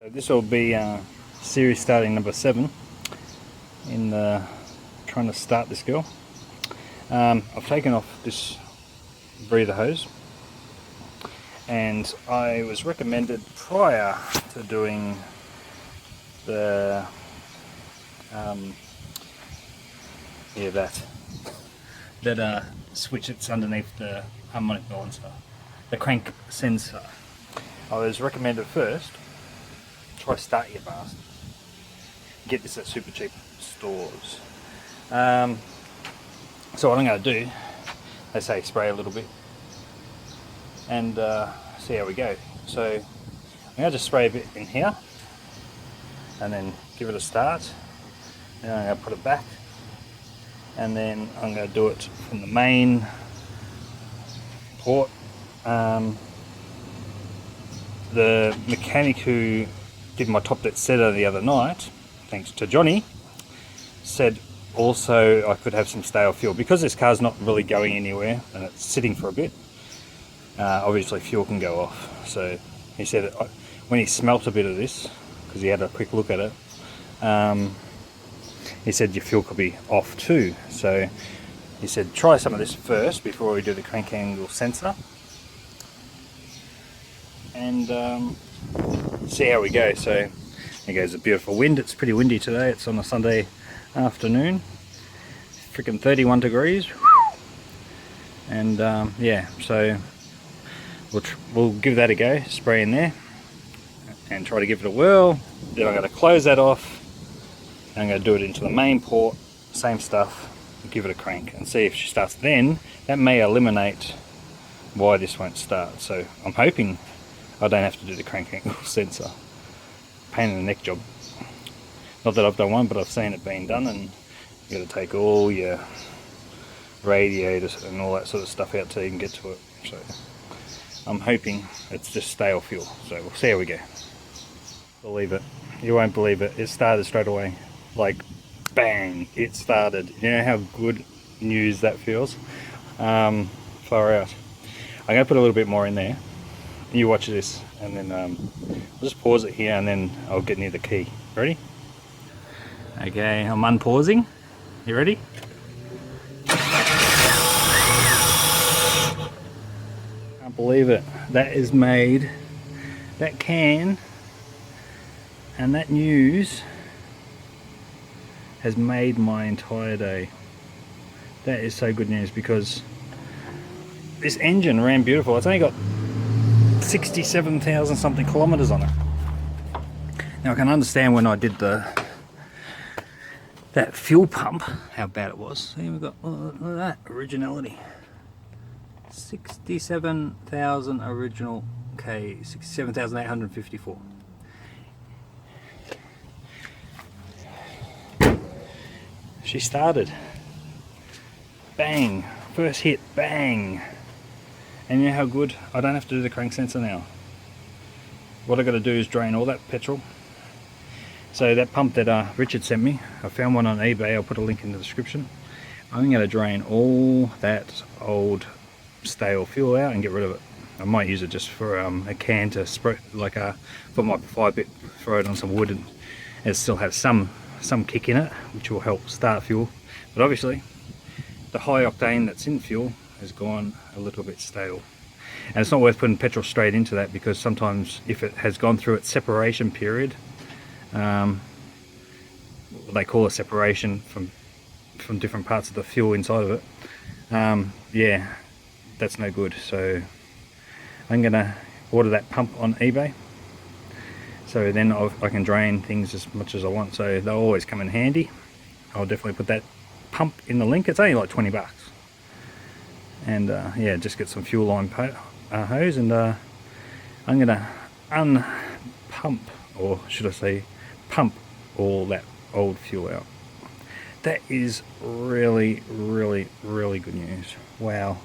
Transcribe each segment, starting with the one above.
This will be series starting number 7 in trying to start this girl. I've taken off this breather hose, and I was recommended prior to doing the that switch that's underneath the harmonic balancer, the crank sensor. I was recommended first, try start your fast. Get this at super cheap stores. So what I'm going to do, they say spray a little bit and see how we go. So I'm going to just spray a bit in here and then give it a start. Then I'm going to put it back, and then I'm going to do it from the main port. The mechanic who did my top deck setter the other night, thanks to Johnny, said also I could have some stale fuel because this car's not really going anywhere and it's sitting for a bit. Obviously fuel can go off, so he said when he smelt a bit of this, because he had a quick look at it, he said your fuel could be off too. So he said try some of this first before we do the crank angle sensor, and see how we go. So there goes a beautiful wind. It's pretty windy today. It's on a Sunday afternoon. Freaking 31 degrees. And yeah, so we'll give that a go. Spray in there and try to give it a whirl. Then I'm going to close that off. I'm going to do it into the main port. Same stuff. Give it a crank and see if she starts. Then that may eliminate why this won't start. So I'm hoping I don't have to do the crank angle sensor. Pain in the neck job. Not that I've done one, but I've seen it being done, and you got to take all your radiators and all that sort of stuff out so you can get to it. So I'm hoping it's just stale fuel. So we'll see how we go. Believe it. You won't believe it. It started straight away. Like bang, it started. You know how good news that feels? Far out. I'm going to put a little bit more in there. You watch this, and then I'll just pause it here, and then I'll get near the key. Ready? Okay, I'm unpausing. You ready? Can't believe it. That is made. That can and that news has made my entire day. That is so good news, because this engine ran beautiful. It's only got 67,000 something kilometers on it. Now I can understand when I did that fuel pump how bad it was. See, we've got, look at that originality. 67,000 original K, 67,854. She started. Bang, first hit, bang. And you know how good? I don't have to do the crank sensor now. What I got to do is drain all that petrol. So that pump that Richard sent me, I found one on eBay. I'll put a link in the description. I'm going to drain all that old stale fuel out and get rid of it. I might use it just for a can to spray, like for my fire pit, throw it on some wood, and it still has some kick in it, which will help start fuel. But obviously the high octane that's in fuel has gone a little bit stale, and it's not worth putting petrol straight into that, because sometimes if it has gone through its separation period, they call it separation from different parts of the fuel inside of it, yeah, that's no good. So I'm gonna order that pump on eBay, so then I can drain things as much as I want. So they'll always come in handy. I'll definitely put that pump in the link. It's only like 20 bucks. And yeah, just get some fuel line hose, and I'm gonna unpump, or should I say pump, all that old fuel out. That is really, really, really good news. Wow.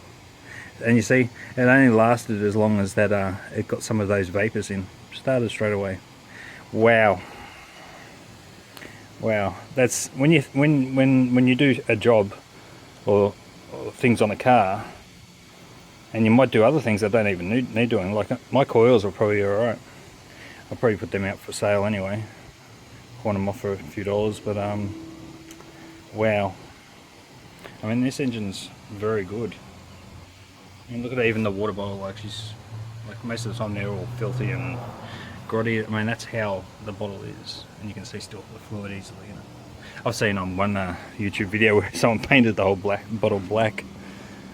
And you see, it only lasted as long as that it got some of those vapors in. Started straight away. Wow. Wow. That's when you do a job or things on a car, and you might do other things that don't even need doing. Like my coils are probably alright. I'll probably put them out for sale anyway. Want them off for a few dollars, but wow. I mean, this engine's very good. I mean, look at even the water bottle, like most of the time they're all filthy and grotty. I mean, that's how the bottle is, and you can see still the fluid easily in it. I've seen on one YouTube video where someone painted the whole bottle black.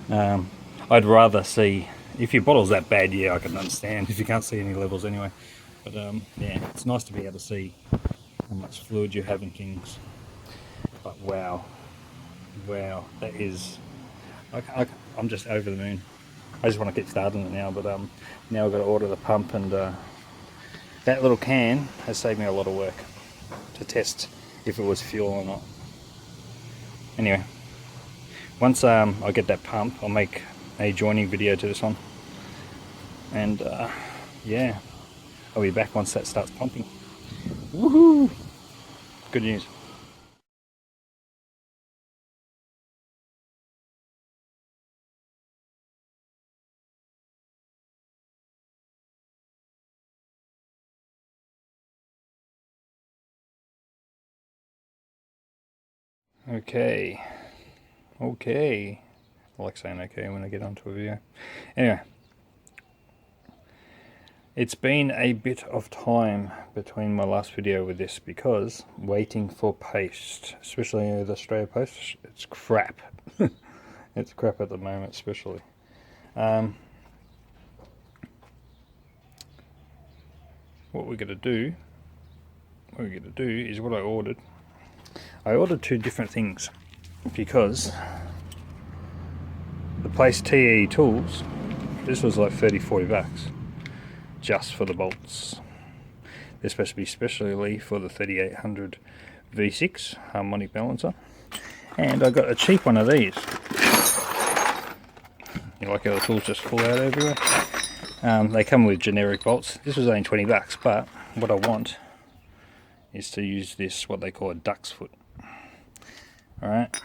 I'd rather see, if your bottle's that bad, yeah, I can understand if you can't see any levels anyway. But yeah, it's nice to be able to see how much fluid you have in things. But wow, that is, I'm just over the moon. I just want to get started on it now, but now I've got to order the pump, and that little can has saved me a lot of work to test if it was fuel or not. Anyway, once I get that pump, I'll make a joining video to this one, and yeah, I'll be back once that starts pumping. Woohoo! Good news. Okay. I like saying okay when I get onto a video. Anyway, it's been a bit of time between my last video with this because waiting for paste, especially with Australia Post, it's crap. It's crap at the moment, especially. What we're gonna do is what I ordered. I ordered two different things because the place TE Tools, this was like 30-40 bucks just for the bolts. They're supposed to be specially for the 3800 V6 harmonic balancer, and I got a cheap one of these. You like how the tools just fall out everywhere? They come with generic bolts. This was only 20 bucks, but what I want is to use this, what they call a duck's foot. Alright,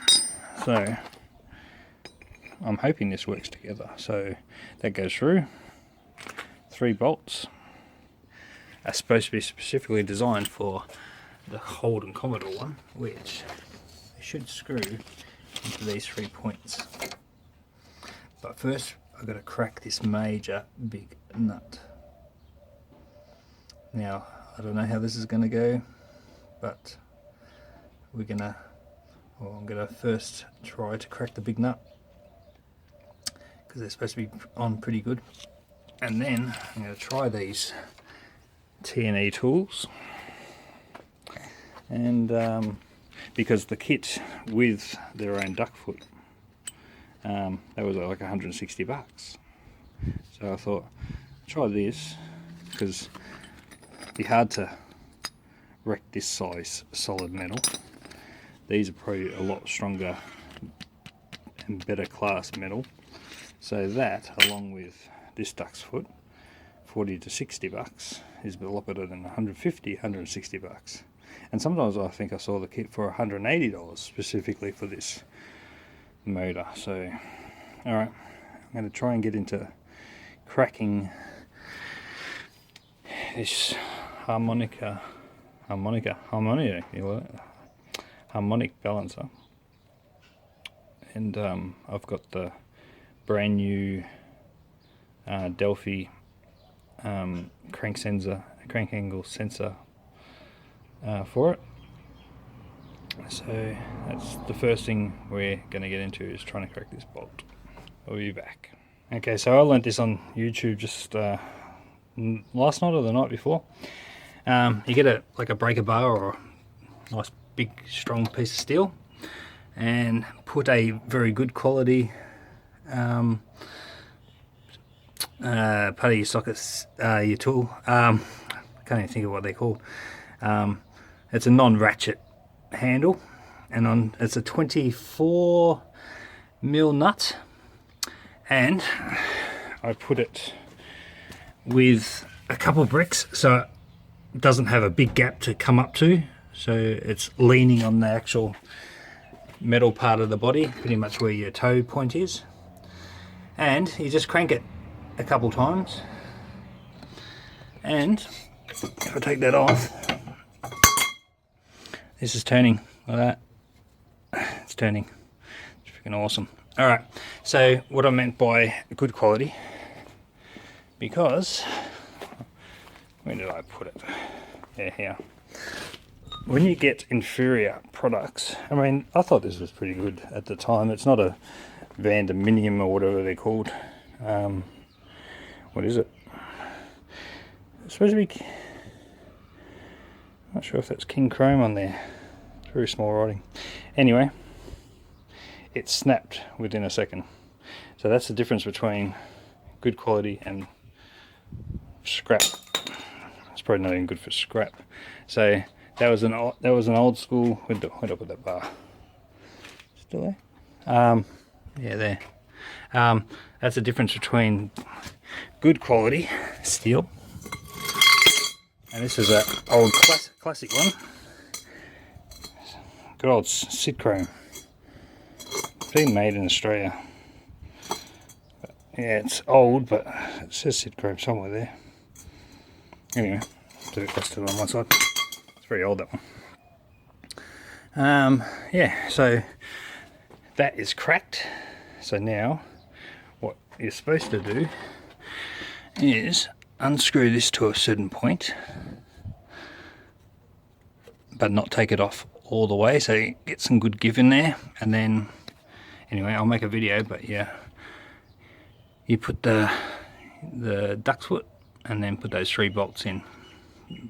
so I'm hoping this works together. So that goes through. 3 bolts are supposed to be specifically designed for the Holden Commodore one, which they should screw into these 3 points. But first I've got to crack this major big nut. Now I don't know how this is going to go, but I'm gonna first try to crack the big nut because they're supposed to be on pretty good, and then I'm going to try these T&E tools, and because the kit with their own duck foot, that was like 160 bucks. So I thought, try this, because it'd be hard to wreck this size solid metal. These are probably a lot stronger and better class metal. So that, along with this duck's foot, 40 to 60 bucks, is a lot better than 150, 160 bucks. And sometimes I think I saw the kit for $180 specifically for this motor. So, alright, I'm going to try and get into cracking this harmonic balancer, and I've got the brand new Delphi crank angle sensor for it. So that's the first thing we're going to get into, is trying to crack this bolt. I'll be back. Okay, so I learnt this on YouTube just last night or the night before. You get like a breaker bar or a nice big strong piece of steel, and put a very good quality part of your sockets, your tool. I can't even think of what they're called. It's a non-ratchet handle, and it's a 24 mil nut, and I put it with a couple of bricks so it doesn't have a big gap to come up to, so it's leaning on the actual metal part of the body, pretty much where your toe point is, and you just crank it a couple times, and if I take that off, this is turning like that. It's turning. It's freaking awesome. Alright, so what I meant by good quality, because, where did I put it? Yeah, here. When you get inferior products, I mean, I thought this was pretty good at the time. It's not a Vandaminium or whatever they're called. What is it? It's supposed to be, not sure if that's King Chrome on there. It's very small writing. Anyway, it snapped within a second. So that's the difference between good quality and scrap. It's probably not even good for scrap. So that was an old school. Where'd I put that bar? Still there? Yeah, there. That's the difference between good quality steel, and this is an old classic one. Good old Sid Chrome. It's been made in Australia. But yeah, it's old, but it says Sid Chrome somewhere there. Anyway, that's still on one side. It's very old, that one. Yeah, so that is cracked. So now what you're supposed to do is unscrew this to a certain point, but not take it off all the way, so you get some good give in there. And then, anyway, I'll make a video, but yeah, you put the duck's foot and then put those 3 bolts in.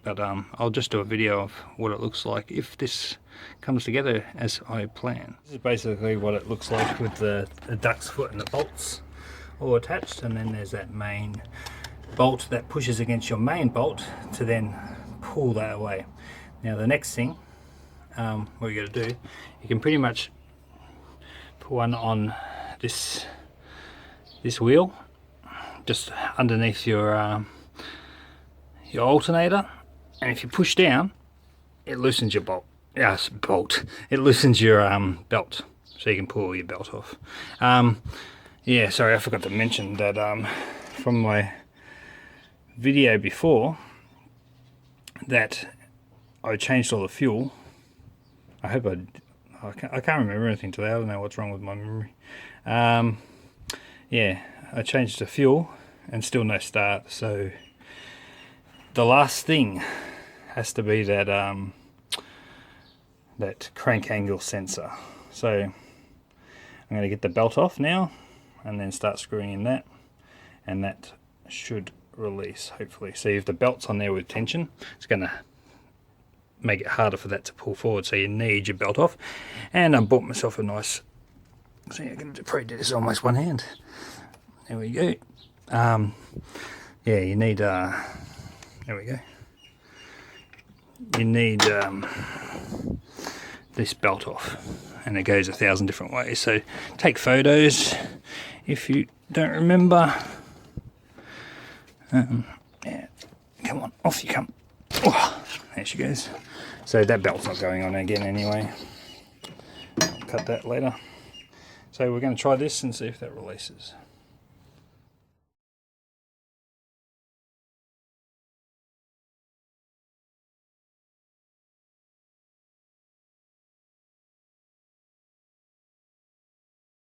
But I'll just do a video of what it looks like if this comes together as I plan. This is basically what it looks like with the duck's foot and the bolts all attached, and then there's that main bolt that pushes against your main bolt to then pull that away. Now the next thing, what you got to do, you can pretty much put one on this wheel, just underneath your alternator, and if you push down, it loosens your bolt. Yes, bolt. It loosens your belt, so you can pull your belt off. Yeah, sorry, I forgot to mention that from my video before, that I changed all the fuel. I hope I can't remember anything today. I don't know what's wrong with my memory. Yeah, I changed the fuel and still no start. So the last thing has to be that that crank angle sensor. So I'm going to get the belt off now and then start screwing in that, and that should release, hopefully. See, if the belt's on there with tension, it's going to make it harder for that to pull forward, so you need your belt off. And I bought myself a nice, see, I can probably do this almost one hand. There we go. Yeah, you need there we go, you need this belt off, and it goes 1,000 different ways. So take photos if you don't remember. Yeah, come on, off you come. Oh, there she goes. So that belt's not going on again anyway. I'll cut that later. So we're going to try this and see if that releases.